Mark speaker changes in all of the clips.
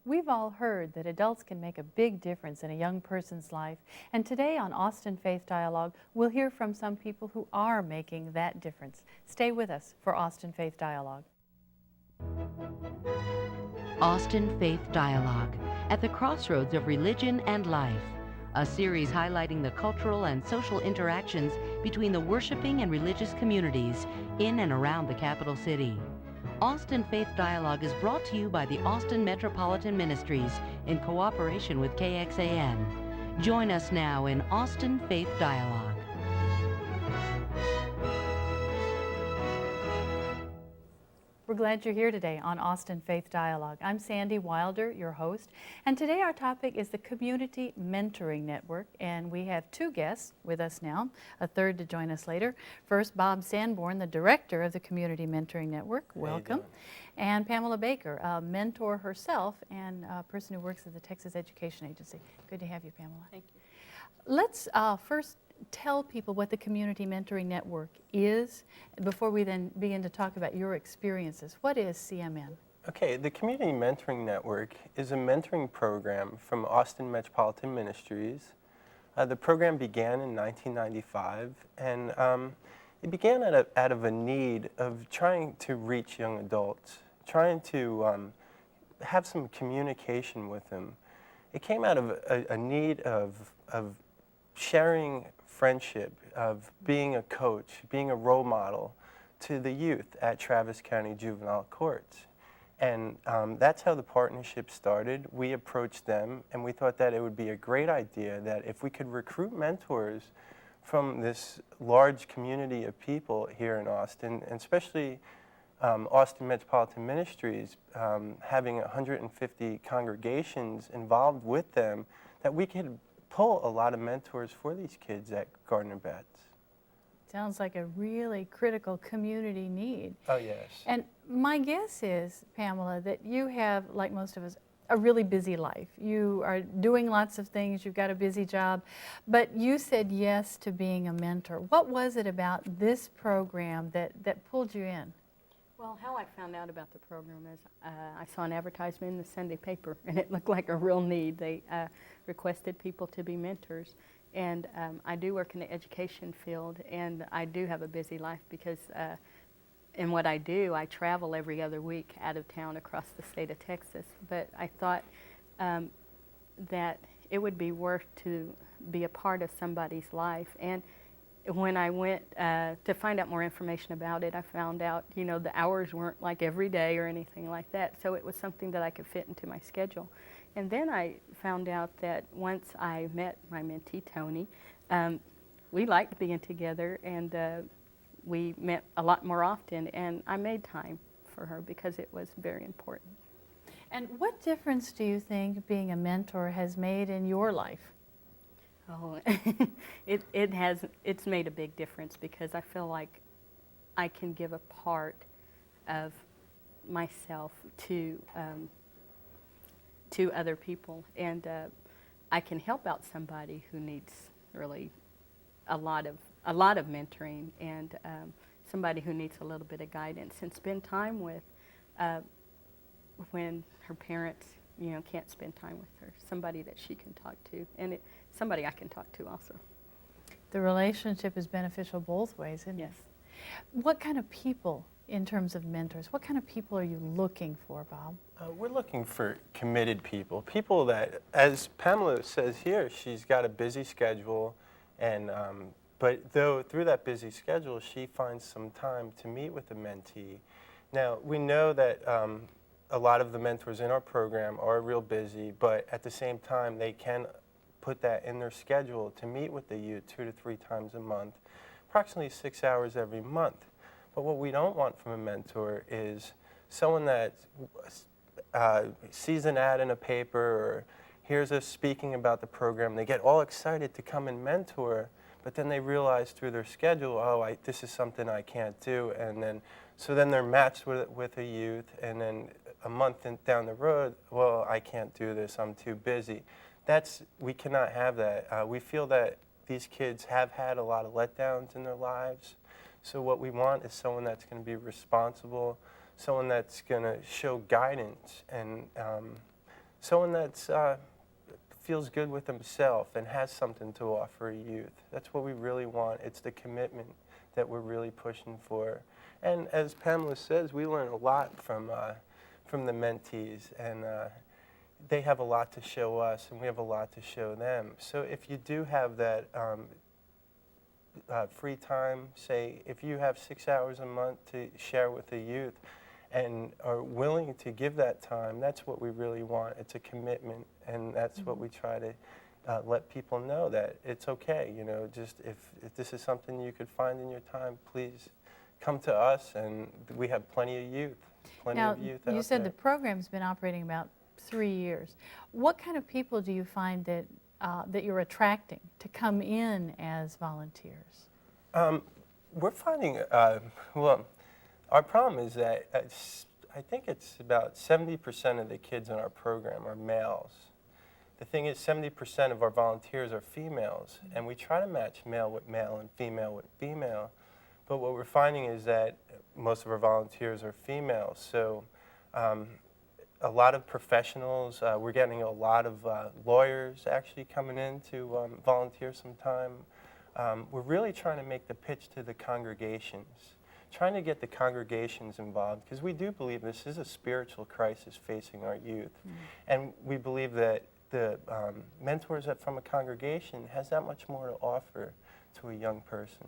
Speaker 1: We've all heard that adults can make a big difference in a young person's life, and today on Austin Faith Dialogue, we'll hear from some people who are making that difference. Stay with us for Austin Faith Dialogue.
Speaker 2: Austin Faith Dialogue, at the crossroads of religion and life, a series highlighting the cultural and social interactions between the worshiping and religious communities in and around the capital city. Austin Faith Dialogue is brought to you by the Austin Metropolitan Ministries in cooperation with KXAN. Join us now in Austin Faith Dialogue.
Speaker 1: We're glad you're here today on Austin Faith Dialogue. I'm Sandy Wilder, your host, and today our topic is the Community Mentoring Network, and we have two guests with us now, a third to join us later. First, Bob Sanborn, the director of the Community Mentoring Network. Welcome. And Pamela Baker, a mentor herself and a person who works at the Texas Education Agency. Good to have you, Pamela.
Speaker 3: Thank you.
Speaker 1: Let's first tell people what the Community Mentoring Network is before we then begin to talk about your experiences. What is CMN?
Speaker 4: Okay, the Community Mentoring Network is a mentoring program from Austin Metropolitan Ministries. The program began in 1995, and it began out of a need of trying to reach young adults, trying to have some communication with them. It came out of a need of sharing friendship, of being a coach, being a role model to the youth at Travis County Juvenile Courts. And that's how the partnership started. We approached them, and we thought that it would be a great idea that if we could recruit mentors from this large community of people here in Austin, and especially Austin Metropolitan Ministries, having 150 congregations involved with them, that we could pull a lot of mentors for these kids at Gardner Betts.
Speaker 1: Sounds like a really critical community need.
Speaker 4: Oh, yes.
Speaker 1: And my guess is, Pamela, that you have, like most of us, a really busy life. You are doing lots of things, you've got a busy job, but you said yes to being a mentor. What was it about this program that pulled you in?
Speaker 3: Well, how I found out about the program is I saw an advertisement in the Sunday paper, and it looked like a real need. They requested people to be mentors. And I do work in the education field, and I do have a busy life because in what I do, I travel every other week out of town across the state of Texas. But I thought that it would be worth to be a part of somebody's life. And when I went to find out more information about it, I found out, you know, the hours weren't like every day or anything like that. So it was something that I could fit into my schedule. And then I found out that once I met my mentee, Tony, we liked being together, and we met a lot more often, and I made time for her because it was very important.
Speaker 1: And what difference do you think being a mentor has made in your life?
Speaker 3: Oh, it's made a big difference because I feel like I can give a part of myself to other people, and I can help out somebody who needs really a lot of mentoring, and somebody who needs a little bit of guidance, and spend time with when her parents, you know, can't spend time with her, somebody that she can talk to, and somebody I can talk to also.
Speaker 1: The relationship is beneficial both ways, isn't it?
Speaker 3: Yes.
Speaker 1: What kind of people, in terms of mentors, what kind of people are you looking for, Bob?
Speaker 4: We're looking for committed people, people that, as Pamela says here, she's got a busy schedule, and but though through that busy schedule, she finds some time to meet with a mentee. Now, we know that a lot of the mentors in our program are real busy, but at the same time, they can put that in their schedule to meet with the youth 2 to 3 times a month, approximately 6 hours every month. But what we don't want from a mentor is someone that sees an ad in a paper or hears us speaking about the program. They get all excited to come and mentor, but then they realize through their schedule, oh, this is something I can't do. And then, so then they're matched with a youth, and then a month down the road, well, I can't do this, I'm too busy. We cannot have that. We feel that these kids have had a lot of letdowns in their lives. So what we want is someone that's going to be responsible, someone that's going to show guidance, and someone that's feels good with himself and has something to offer a youth. That's what we really want. It's the commitment that we're really pushing for. And as Pamela says, we learn a lot from the mentees, and they have a lot to show us, and we have a lot to show them. So if you do have that free time, say if you have 6 hours a month to share with the youth and are willing to give that time, that's what we really want. It's a commitment, and that's what we try to let people know, that it's okay. You know, just if this is something you could find in your time, please come to us, and we have plenty of youth.
Speaker 1: Now, you said the program's been operating about 3 years. What kind of people do you find that that you're attracting to come in as volunteers?
Speaker 4: We're finding, well, our problem is that I think it's about 70% of the kids in our program are males. The thing is, 70% of our volunteers are females, and we try to match male with male and female with female. But what we're finding is that most of our volunteers are females. So a lot of professionals, we're getting a lot of lawyers actually coming in to volunteer some time. We're really trying to make the pitch to the congregations, trying to get the congregations involved, because we do believe this is a spiritual crisis facing our youth. And we believe that the mentors from a congregation has that much more to offer to a young person.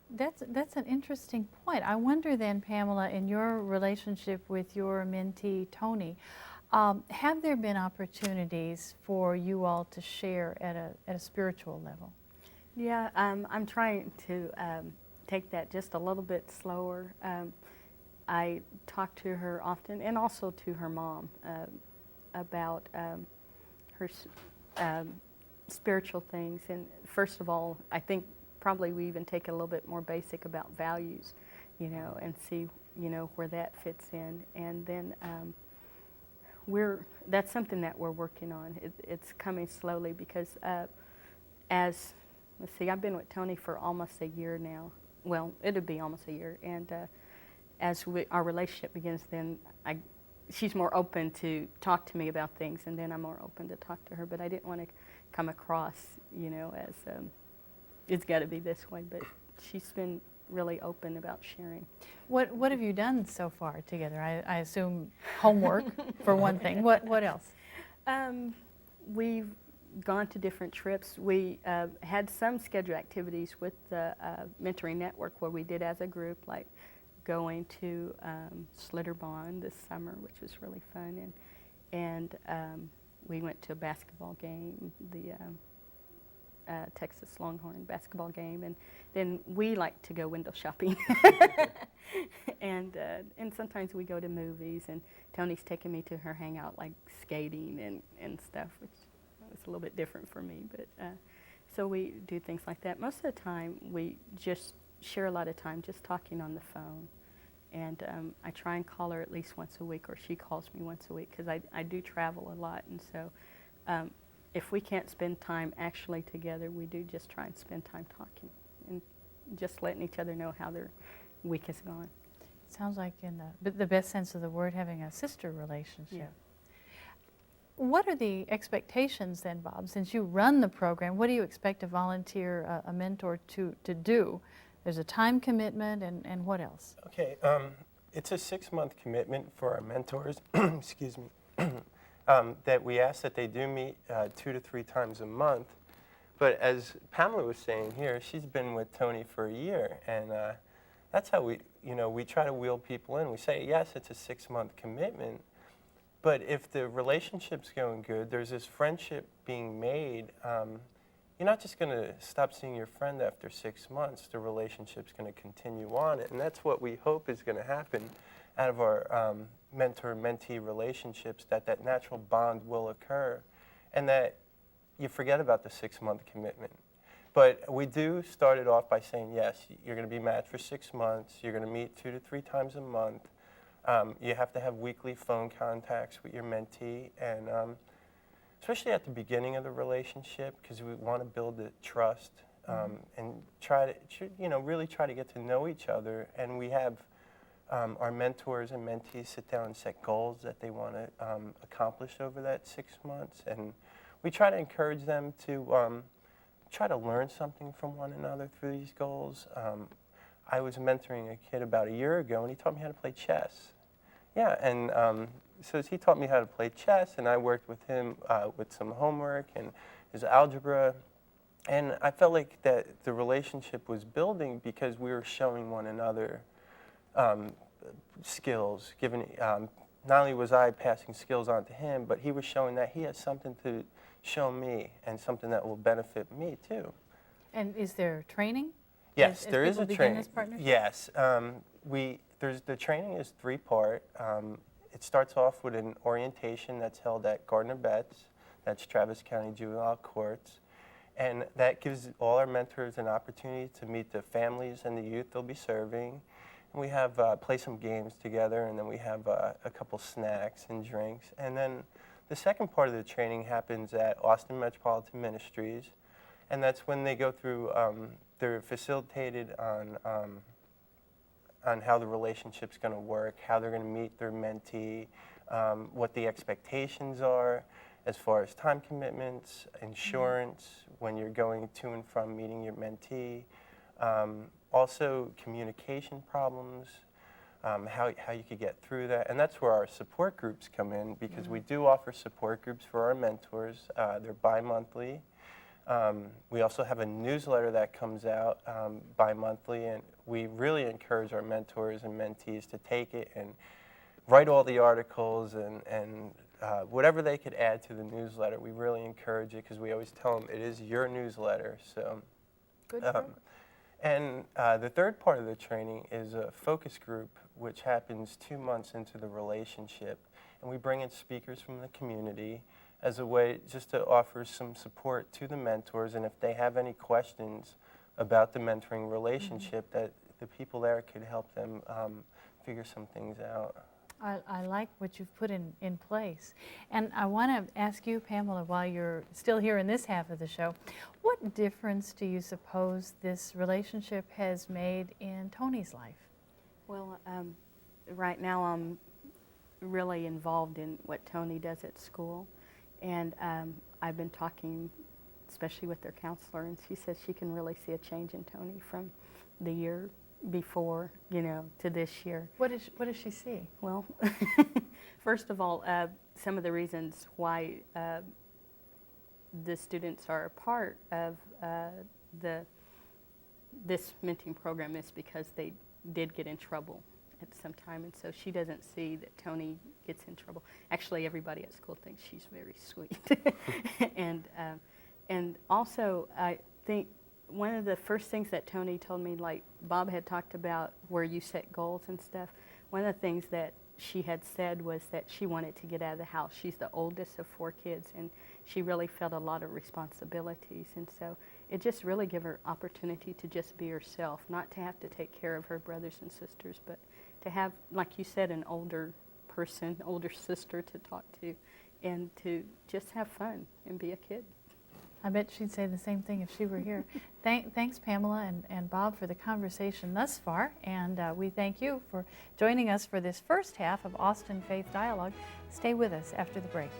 Speaker 1: That's an interesting point. I wonder then, Pamela, in your relationship with your mentee, Tony, have there been opportunities for you all to share at a spiritual level?
Speaker 3: Yeah, I'm trying to take that just a little bit slower. I talk to her often, and also to her mom, about her spiritual things. And first of all, I think probably we even take it a little bit more basic about values, you know, and see, you know, where that fits in. And then that's something that we're working on. It's coming slowly because let's see, I've been with Tony for almost a year now. Well, it'll be almost a year. And as our relationship begins, then she's more open to talk to me about things, and then I'm more open to talk to her. But I didn't want to come across, you know, as it's got to be this way. But she's been really open about sharing.
Speaker 1: What have you done so far together? I assume homework for one thing. What else?
Speaker 3: We've gone to different trips. We had some scheduled activities with the Mentoring Network where we did as a group, like going to Schlitterbahn this summer, which was really fun, and we went to a basketball game, the Texas Longhorn basketball game, and then we like to go window shopping, and sometimes we go to movies, and Tony's taken me to her hangout, like skating and stuff, which is a little bit different for me, but so we do things like that. Most of the time we just share a lot of time just talking on the phone, and I try and call her at least once a week, or she calls me once a week, because I do travel a lot, and so if we can't spend time actually together, we do just try and spend time talking and just letting each other know how their week has gone.
Speaker 1: Sounds like, in the best sense of the word, having a sister relationship.
Speaker 3: Yeah.
Speaker 1: What are the expectations then, Bob? Since you run the program, what do you expect a volunteer, a mentor to do? There's a time commitment, and what else?
Speaker 4: Okay, it's a 6-month commitment for our mentors, excuse me, that we ask that they do meet 2 to 3 times a month. But as Pamela was saying here, she's been with Tony for a year, and that's how we try to wheel people in. We say, yes, it's a 6-month commitment, but if the relationship's going good, there's this friendship being made, you're not just going to stop seeing your friend after 6 months. The relationship's going to continue on, and that's what we hope is going to happen out of our mentor-mentee relationships, that natural bond will occur, and that you forget about the 6-month commitment. But we do start it off by saying, yes, you're going to be matched for 6 months, you're going to meet 2 to 3 times a month, you have to have weekly phone contacts with your mentee, and especially at the beginning of the relationship, because we want to build the trust and try to, really try to get to know each other. And we have our mentors and mentees sit down and set goals that they want to accomplish over that 6 months. And we try to encourage them to try to learn something from one another through these goals. I was mentoring a kid about a year ago, and he taught me how to play chess. Yeah, and so he taught me how to play chess, and I worked with him with some homework and his algebra. And I felt like that the relationship was building because we were showing one another skills. Not only was I passing skills on to him, but he was showing that he has something to show me and something that will benefit me too.
Speaker 1: And is there training?
Speaker 4: Yes,
Speaker 1: as
Speaker 4: there is
Speaker 1: people
Speaker 4: a
Speaker 1: begin
Speaker 4: training.
Speaker 1: this partnership?
Speaker 4: Yes, the training is 3-part. It starts off with an orientation that's held at Gardner Betts, that's Travis County Juvenile Courts, and that gives all our mentors an opportunity to meet the families and the youth they'll be serving. And we have play some games together, and then we have a couple snacks and drinks. And then the second part of the training happens at Austin Metropolitan Ministries, and that's when they go through. They're facilitated on how the relationship's going to work, how they're going to meet their mentee, what the expectations are as far as time commitments, insurance, when you're going to and from meeting your mentee, also communication problems, how you could get through that. And that's where our support groups come in, because we do offer support groups for our mentors. They're bi-monthly. We also have a newsletter that comes out bi-monthly, and we really encourage our mentors and mentees to take it and write all the articles and whatever they could add to the newsletter. We really encourage it because we always tell them it is your newsletter. So,
Speaker 1: Good program.
Speaker 4: and the third part of the training is a focus group, which happens 2 months into the relationship, and we bring in speakers from the community as a way just to offer some support to the mentors, and if they have any questions about the mentoring relationship, that the people there could help them figure some things out.
Speaker 1: I like what you've put in place. And I want to ask you, Pamela, while you're still here in this half of the show, what difference do you suppose this relationship has made in Tony's life?
Speaker 3: Well, right now I'm really involved in what Tony does at school. And I've been talking, especially with their counselor, and she says she can really see a change in Tony from the year before, to this year.
Speaker 1: What does she see?
Speaker 3: Well, first of all, some of the reasons why the students are a part of this mentoring program is because they did get in trouble at some time, and so she doesn't see that Tony gets in trouble. Actually, everybody at school thinks she's very sweet. And also, I think one of the first things that Tony told me, like Bob had talked about where you set goals and stuff, one of the things that she had said was that she wanted to get out of the house. She's the oldest of 4 kids, and she really felt a lot of responsibilities, and so it just really gave her opportunity to just be herself, not to have to take care of her brothers and sisters, but to have, like you said, an older person, older sister to talk to, and to just have fun and be a kid.
Speaker 1: I bet she'd say the same thing if she were here. Thanks, Pamela and Bob, for the conversation thus far, and we thank you for joining us for this first half of Austin Faith Dialogue. Stay with us after the break.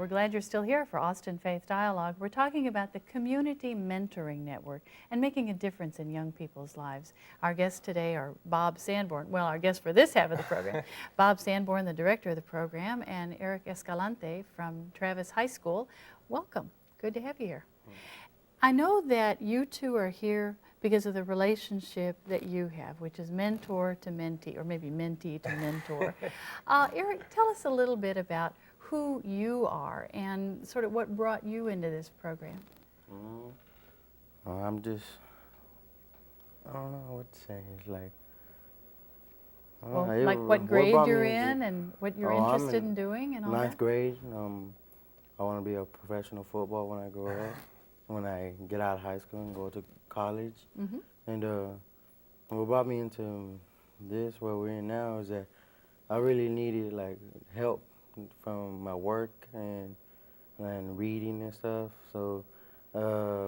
Speaker 1: We're glad you're still here for Austin Faith Dialogue. We're talking about the Community Mentoring Network and making a difference in young people's lives. Our guests today are Bob Sanborn, well, our guest for this half of the program, Bob Sanborn, the director of the program, and Eric Escalante from Travis High School. Welcome. Good to have you here. I know that you two are here because of the relationship that you have, which is mentor to mentee, or maybe mentee to mentor. Eric, tell us a little bit about who you are and sort of what brought you into this program.
Speaker 5: I'm just, I don't know what to say. It's like,
Speaker 1: Well, like what grade
Speaker 5: brought
Speaker 1: you're
Speaker 5: me into-
Speaker 1: in and what you're
Speaker 5: I'm
Speaker 1: interested
Speaker 5: in
Speaker 1: in doing and all
Speaker 5: ninth
Speaker 1: that?
Speaker 5: grade. I want to be a professional football when I grow up. When I get out of high school and go to college.
Speaker 1: Mhm.
Speaker 5: And what brought me into this, where we're in now, is that I really needed like help from my work and reading and stuff. So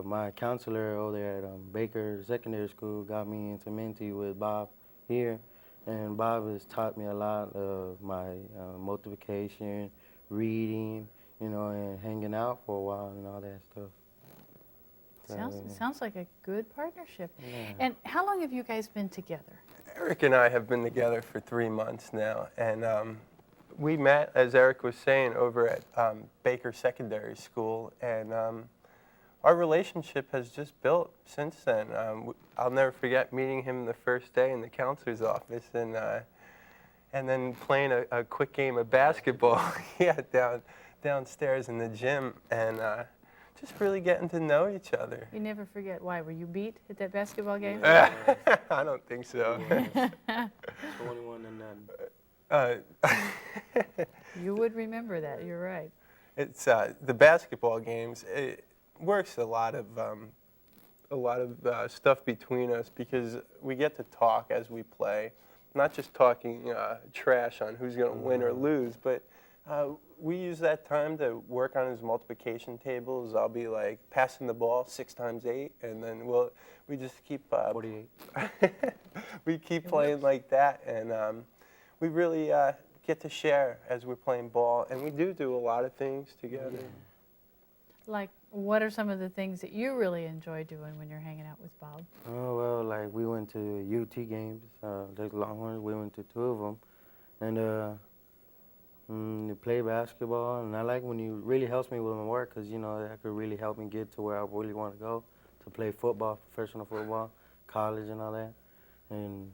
Speaker 5: my counselor over there at Baker Secondary School got me into Mentee with Bob here. And Bob has taught me a lot of my multiplication, reading, you know, and hanging out for a while and all that stuff.
Speaker 1: Sounds like a good partnership.
Speaker 5: Yeah.
Speaker 1: And how long have you guys been together?
Speaker 4: Eric and I have been together for 3 months now, and we met, as Eric was saying, over at Baker Secondary School, and our relationship has just built since then. I'll never forget meeting him the first day in the counselor's office, and then playing a quick game of basketball, yeah, downstairs in the gym, and just really getting to know each other.
Speaker 1: You never forget. Why? Were you beat at that basketball game?
Speaker 4: I don't think so.
Speaker 5: 21 and none.
Speaker 1: You would remember that. You're right.
Speaker 4: It's the basketball games. It works a lot of stuff between us because we get to talk as we play, not just talking trash on who's going to win or lose, but we use that time to work on his multiplication tables. I'll be like passing the ball 6 times 8, and then we just keep
Speaker 5: 48.
Speaker 4: we keep playing like that, and we really get to share as we're playing ball, and we do a lot of things together.
Speaker 1: Like, what are some of the things that you really enjoy doing when you're hanging out with Bob?
Speaker 5: Oh, well, like we went to UT games, the Longhorns, we went to 2 of them, and you play basketball, and I like when you really helps me with my work because, you know, that could really help me get to where I really want to go, to play football, professional football, college and all that. And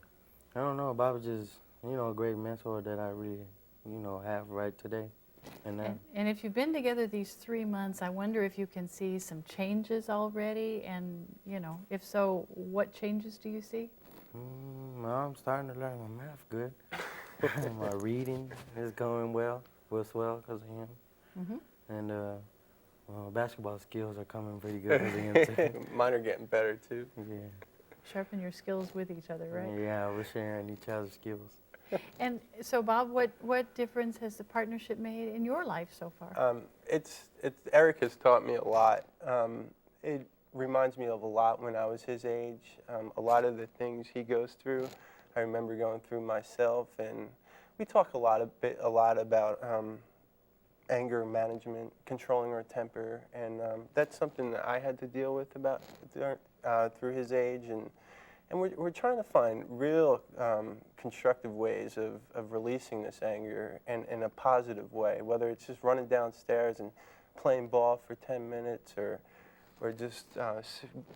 Speaker 5: I don't know, Bob is just, you know, a great mentor that I really, you know, have right today.
Speaker 1: And if you've been together these 3 months, I wonder if you can see some changes already, and, you know, if so, what changes do you see?
Speaker 5: Well, I'm starting to learn my math good. My reading is going well because of him.
Speaker 1: Mm-hmm.
Speaker 5: And well, basketball skills are coming pretty good because of him too.
Speaker 4: Mine are getting better too.
Speaker 5: Yeah.
Speaker 1: Sharpen your skills with each other, right?
Speaker 5: Yeah, we're sharing each other's skills.
Speaker 1: And so, Bob, what difference has the partnership made in your life so far?
Speaker 4: Eric has taught me a lot. It reminds me of a lot when I was his age. A lot of the things he goes through, I remember going through myself, and we talk a lot about anger management, controlling our temper, and that's something that I had to deal with through his age, and we're trying to find real constructive ways of releasing this anger and in a positive way, whether it's just running downstairs and playing ball for 10 minutes or just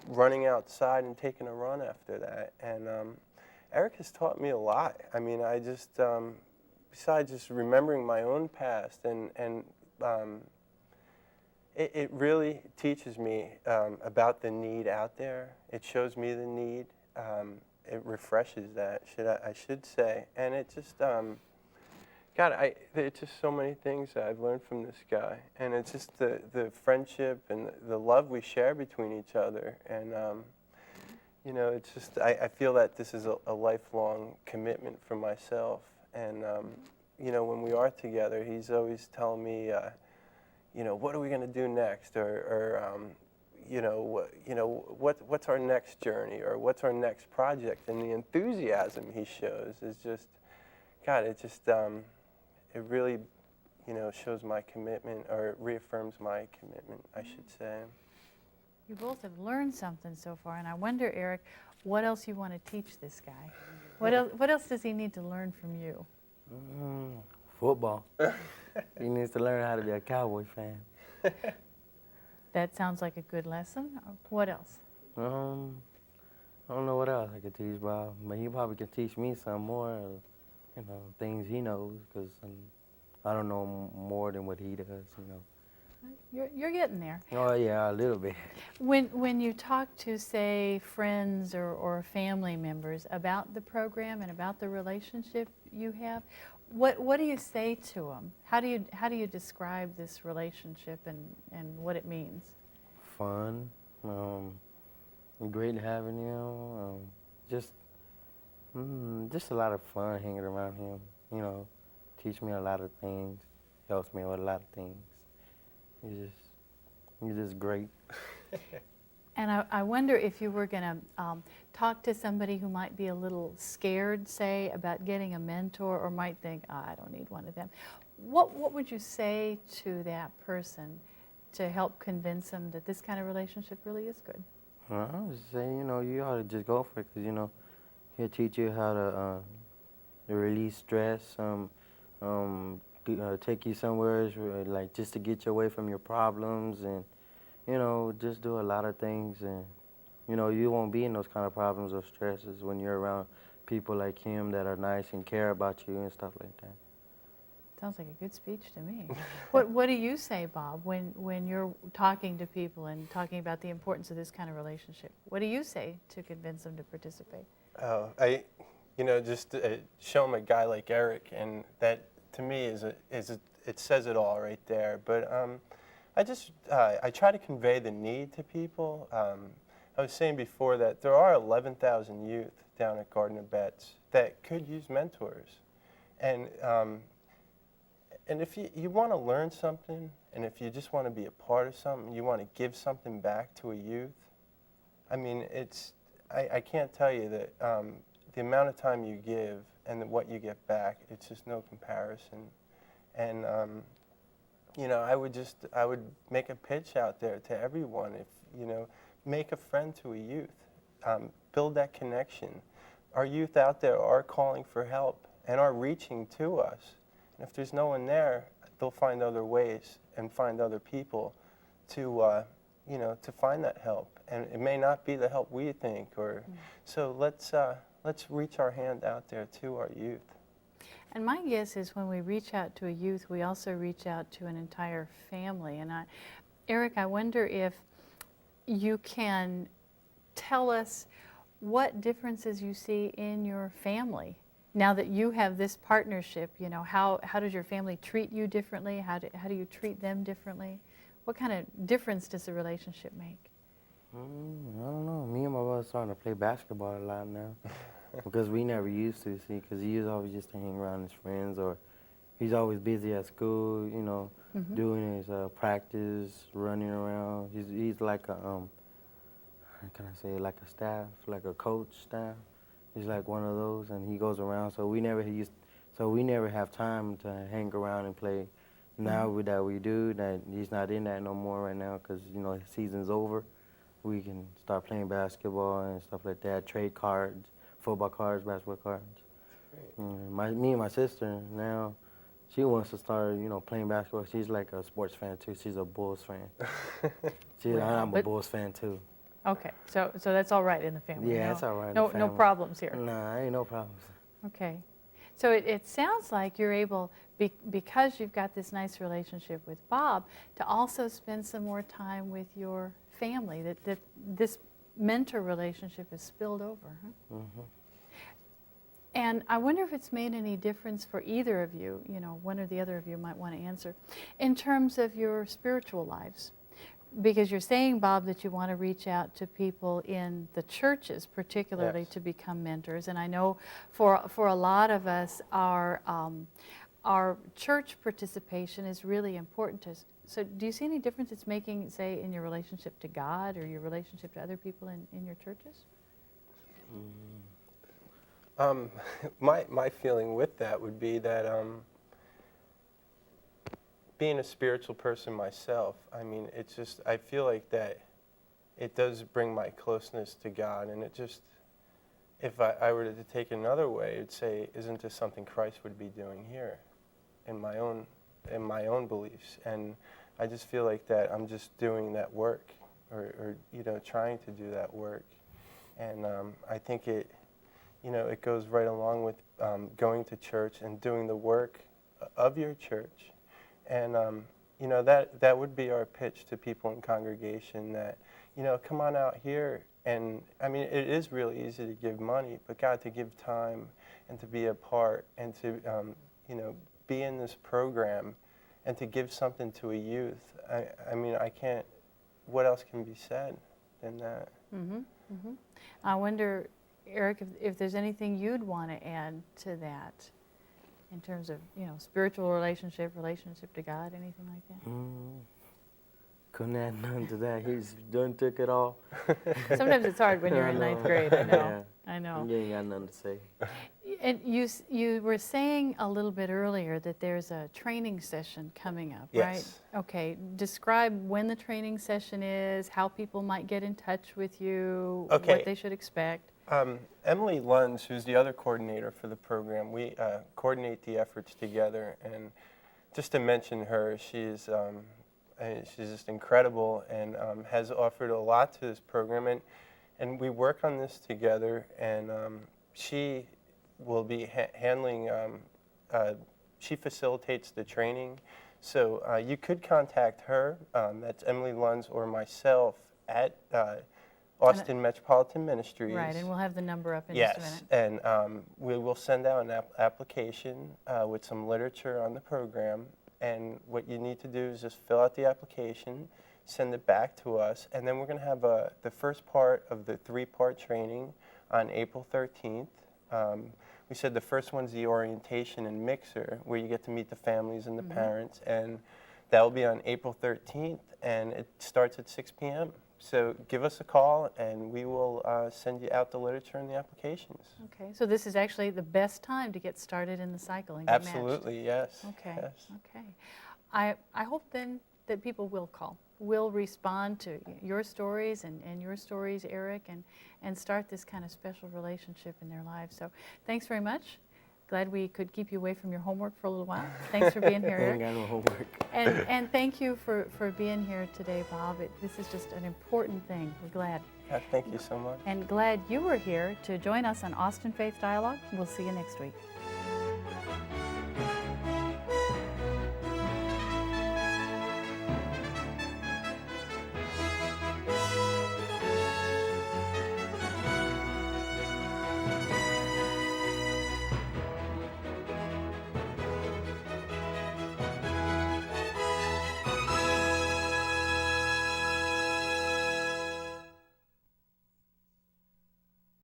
Speaker 4: running outside and taking a run after that. And Eric has taught me a lot. I mean, I just, besides just remembering my own past, it really teaches me about the need out there. It shows me the need. It refreshes that, I should say. And it just, it's just so many things that I've learned from this guy. And it's just the friendship and the love we share between each other. And, you know, it's just, I feel that this is a lifelong commitment for myself. And, you know, when we are together, he's always telling me, you know, what are we going to do next? What's our next journey, or what's our next project? And the enthusiasm he shows is just, God, it just, it really, shows my commitment or reaffirms my commitment, I should say.
Speaker 1: You both have learned something so far, and I wonder, Eric, what else you want to teach this guy? What else does he need to learn from you?
Speaker 5: Football. He needs to learn how to be a Cowboy fan.
Speaker 1: That sounds like a good lesson. What else?
Speaker 5: I don't know what else I could teach Bob, but he probably can teach me some more, things he knows, because I don't know more than what he does.
Speaker 1: You're getting there.
Speaker 5: Oh yeah, a little bit.
Speaker 1: When you talk to, say, friends or family members about the program and about the relationship you have, what do you say to them? How do you describe this relationship and what it means?
Speaker 5: Fun. Great having him. Just a lot of fun hanging around him. Teach me a lot of things. Helps me with a lot of things. He's just great.
Speaker 1: And I wonder if you were going to talk to somebody who might be a little scared, say, about getting a mentor, or might think, I don't need one of them. What would you say to that person to help convince them that this kind of relationship really is good?
Speaker 5: Well, I would say, you ought to just go for it, because, he'll teach you how to release stress, take you somewhere, like, just to get you away from your problems, and, just do a lot of things, and, you won't be in those kind of problems or stresses when you're around people like him that are nice and care about you and stuff like that.
Speaker 1: Sounds like a good speech to me. What do you say, Bob, when you're talking to people and talking about the importance of this kind of relationship? What do you say to convince them to participate?
Speaker 4: Oh, just show them a guy like Eric, and that to me it says it all right there. But I try to convey the need to people. I was saying before that there are 11,000 youth down at Garden of Betts that could use mentors, and if you want to learn something, and if you just want to be a part of something, you want to give something back to a youth, I mean, I can't tell you that the amount of time you give and what you get back, it's just no comparison. And, I would make a pitch out there to everyone. Make a friend to a youth. Build that connection. Our youth out there are calling for help and are reaching to us. And if there's no one there, they'll find other ways and find other people to find that help. And it may not be the help we think, so let's reach our hand out there to our youth.
Speaker 1: And my guess is when we reach out to a youth, we also reach out to an entire family. And Eric, I wonder if you can tell us what differences you see in your family. Now that you have this partnership, how does your family treat you differently? How do you treat them differently? What kind of difference does the relationship make?
Speaker 5: I don't know. Me and my brother starting to play basketball a lot now, because we never used to, because he was always just to hang around his friends, or he's always busy at school, doing his practice, running around. He's like a, how can I say, like a staff, like a coach staff. He's like one of those, and he goes around. So we never have time to hang around and play. Now that we do, that he's not in that no more right now, because the season's over. We can start playing basketball and stuff like that. Trade cards, football cards, basketball cards. Me and my sister now, she wants to start playing basketball. She's like a sports fan too. She's a Bulls fan. I'm a Bulls fan too.
Speaker 1: Okay, so that's all right in the family.
Speaker 5: Yeah, it's all right.
Speaker 1: No problems here.
Speaker 5: Nah, ain't no problems.
Speaker 1: Okay, so it sounds like you're able, because you've got this nice relationship with Bob, to also spend some more time with your family. That this mentor relationship is spilled over. Huh?
Speaker 5: Mm-hmm.
Speaker 1: And I wonder if it's made any difference for either of you. One or the other of you might want to answer, in terms of your spiritual lives. Because you're saying, Bob, that you want to reach out to people in the churches, particularly,
Speaker 4: Yes,
Speaker 1: to become mentors. And I know for a lot of us, our church participation is really important to us. So do you see any difference it's making, say, in your relationship to God or your relationship to other people in your churches?
Speaker 4: My feeling with that would be that being a spiritual person myself, I mean, it's just, I feel like that it does bring my closeness to God, and it just, if I were to take it another way, I'd say, isn't this something Christ would be doing here in my own beliefs? And I just feel like that I'm just doing that work, or you know, trying to do that work. And I think it, you know, it goes right along with going to church and doing the work of your church. And you know, that would be our pitch to people in congregation, that, you know, come on out here. And I mean, it is really easy to give money, but God, to give time and to be a part and to, you know, be in this program and to give something to a youth. I mean, I can't, what else can be said than that?
Speaker 1: Mm-hmm. Mm-hmm. I wonder, Eric, if there's anything you'd want to add to that in terms of, you know, spiritual relationship to God, anything like that?
Speaker 5: Couldn't add nothing to that. He's done took it all.
Speaker 1: Sometimes it's hard when you're
Speaker 5: I
Speaker 1: in
Speaker 5: know.
Speaker 1: ninth grade, I know.
Speaker 5: Yeah.
Speaker 1: I know.
Speaker 5: You ain't got nothing to say.
Speaker 1: And you were saying a little bit earlier that there's a training session coming up, right?
Speaker 4: Yes.
Speaker 1: Okay, describe when the training session is, how people might get in touch with you,
Speaker 4: Okay.
Speaker 1: what they should expect.
Speaker 4: Emily Lunds, who's the other coordinator for the program, we coordinate the efforts together. And just to mention her, she's just incredible, and has offered a lot to this program. And we work on this together, and she will be handling, she facilitates the training. So you could contact her, that's Emily Lunds, or myself at Austin Metropolitan Ministries.
Speaker 1: Right, and we'll have the number up in just a minute.
Speaker 4: Yes, and we will send out an application with some literature on the program. And what you need to do is just fill out the application, send it back to us, and then we're going to have the first part of the 3-part training on April 13th. We said the first one's the orientation and mixer, where you get to meet the families and the parents, and that will be on April 13th, and it starts at 6 p.m. So give us a call, and we will send you out the literature and the applications.
Speaker 1: Okay, so this is actually the best time to get started in the cycle and get matched.
Speaker 4: Absolutely, yes.
Speaker 1: Okay,
Speaker 4: Yes.
Speaker 1: okay. I hope then that people will call, will respond to your stories and your stories, Eric, and start this kind of special relationship in their lives. So thanks very much. Glad we could keep you away from your homework for a little while. Thanks for being here,
Speaker 5: Ain't
Speaker 1: Eric.
Speaker 5: got no homework.
Speaker 1: And thank you for being here today, Bob. This is just an important thing. We're glad.
Speaker 4: Thank you so much.
Speaker 1: And glad you were here to join us on Austin Faith Dialogue. We'll see you next week.